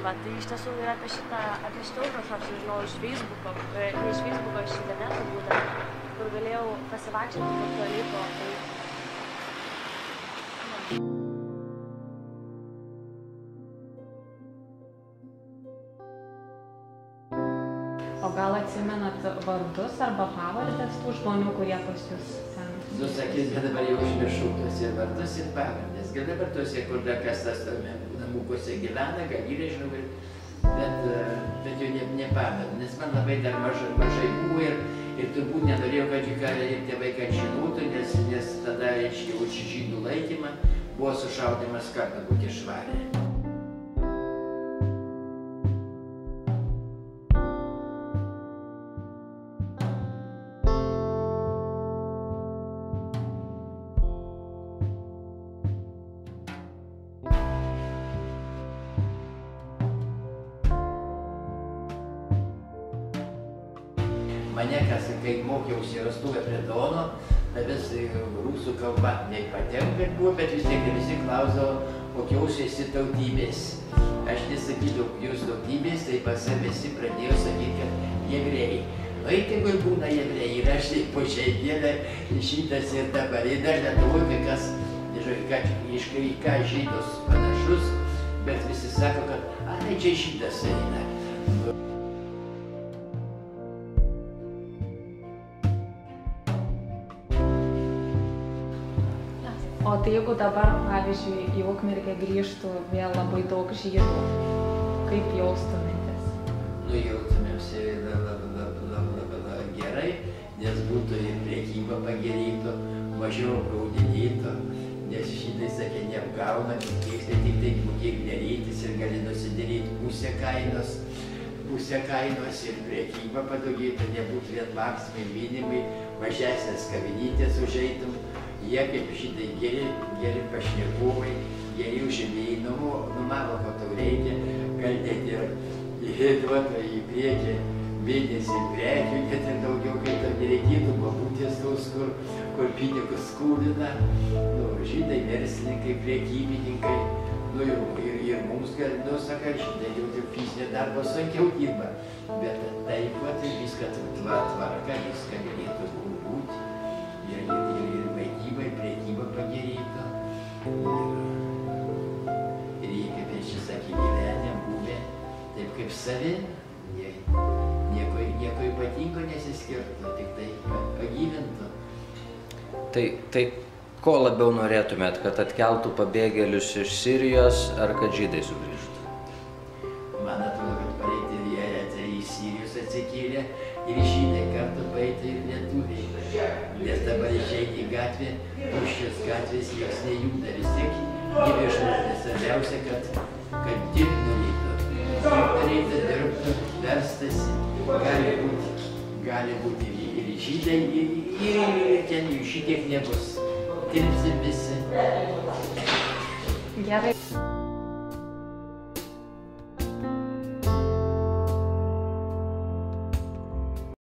va, tai iš tiesų ir apie šitą užrašą aš sužinojau iš Facebooko, ne iš Facebooko, iš interneto būtent, kur galėjau pasivaikščioti virtualiai po tai. O gal atsimenat vardus arba pavardės tų žmonių, kurie pas jūs ten? Nu, sakys, bet dabar jau užmiršau tuos ir vardus ir pavardės. Gal dabar tuose, kur dar kas tas namukuose gyvena, gal ir žinau, bet jau nepamenu, nes man labai dar mažai buvo ir turbūt nenorėjau, kad tėvai kad žinotų, nes tada, reiškia, už žydų laikymą buvo sušaudymas kartą būti švarė. Mane, kai mokiausi Rostove prie Dono, tai vis rusų kalba nepatenka buvo, bet vis tiek visi klausdavo, kokios esi tautybės. Aš nesakydavau, kokios tautybės, tai pas visi pradėjo sakyti, kad jevrėjai. Na, tegul būna jevrėjai ir aš po šiai dienai šitas ir dabar. Ir dar Lietuvoje kai kas, nežinau, į ką žydus panašus, bet visi sako, kad čia šitas eina. O tai jeigu dabar, pavyzdžiui, į Ukmergę grįžtų vėl labai daug žydų, kaip jaustumėtės? Nu, jaustumėmsi labai gerai, nes būtų ir prekyba pagerėtų, mažiau apgaudinėtų, nes žydai sakė, neapgauna, tik tai mokėk darytis ir gali nusidaryti pusę kainos ir prekyba padaugėtų, nebūtų vien maksimai minimai, mažesnės kavinytės užeitum. Jie kaip žydai geri pašnekovai, geri užėmėjai, numavo, ko tau reikia, gal net ir duotų į priekį mėnesį prekių, net ir daugiau, kai tau nereikėtų babutės tos, kur pinigus skolina. Žydai verslininkai, prekybininkai, ir mums, sakai, žydai jau fizinio darbo sunkiau dirba, bet taip pat viską tvarka, viską galėtų būti. Ir vaidyba, ir prekyba pagerėtų. Ir jie, kaip aš čia sakė, gyvenę, buvę, taip kaip savi, nieko ypatingo nesiskirtų, tik tai pagyvintų. Tai ko labiau norėtumėt, kad atkeltų pabėgėlius iš Sirijos, ar kad žydai sugrįžtų? Man atrodo, kad pareiti į Sirijos atsikėlė ir žydai kartu paeitų ir lietuviai. Nes dabar išeiti į gatvę, tuščios gatvės, jos nejuda, vis tiek gyvi žmonės. Svarbiausia, kad dirbt norėtų, dirbtų, verstasi. Gali būti ir žydai, ir ten jų šitiek nebus. Dirbsim visi. Gerai.